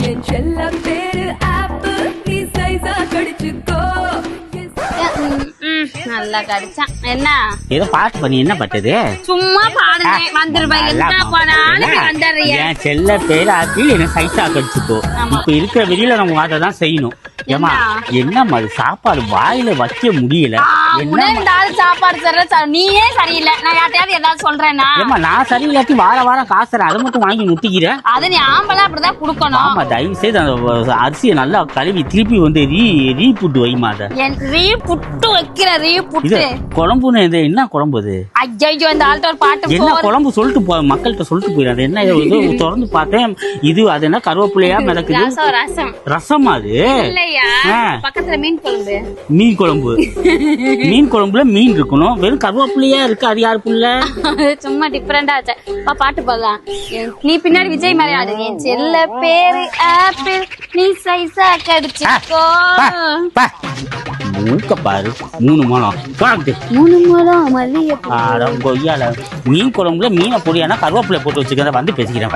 என் செல்ல பேரு ஆப்பிள் நீ சைஸா கடிச்சுக்கோ நல்லா கடிச்சான். என்ன ஏதோ பாட்டு பண்ணி என்ன பட்டது? சும்மா பாடுங்க வந்துருவேன். என்ன போனாலும் வந்துடுறிய. என் செல்ல பேர் ஆப்பிள் என்ன சைஸா கடிச்சுக்கோ. இப்ப இருக்கிற வெளியில நம்ம அதை தான் செய்யணும். ஏமா என்னம்மா அது சாப்பாடு வாயில வைக்க முடியல. சாப்பாடு தர்ற நீயே சரியில்லை. நான் யார்ட்டையாவது ஏதாவது சொல்றேன்னா ஏமா நான் சரியில்லாட்டி வாரம் காசுறேன். அதை மட்டும் வாங்கி முட்டிக்கிறேன். அது நீ ஆம்பளை அப்படிதான் குடுக்கணும். ஆமா தயவு செய்து அந்த அரிசியை நல்லா கழுவி திருப்பி வந்து ரீ புட்டு வைமா. அதை ரீ புட்டு வைக்கிற ரீ புட்டு குழம்புன்னு என்ன குழம்பு அது? ஐயோ இந்த ஆள்கிட்ட ஒரு பாட்டு என்ன குழம்பு சொல்லிட்டு மக்கள்கிட்ட சொல்லிட்டு போயிடாது. என்ன திறந்து பார்த்தேன். இது அது என்ன கருவேப்பிலையா மிதக்குது? ரசம் அது பக்கத்துல மீன் குழம்பு. மீன் குழம்புல மீன் இருக்கணும். வெறும் கருவேப்பிலையா இருக்கு. அது யாரு புள்ள? சும்மா டிஃபரெண்டா பாட்டு பாடலாம். நீ பின்னாடி விஜய் மாதிரி ஆடு. என் செல்ல பேரு ஆப்பிள் நீ சைஸா கடிச்சுக்கோ. மூக்க பாரு 3 முழம் 3 முழம் மல்லிகை. மீன் குழம்புல மீனை பொடியானா கருவேப்பிலை போட்டு வச்சுக்கிறத வந்து பேசிக்கிறேன்.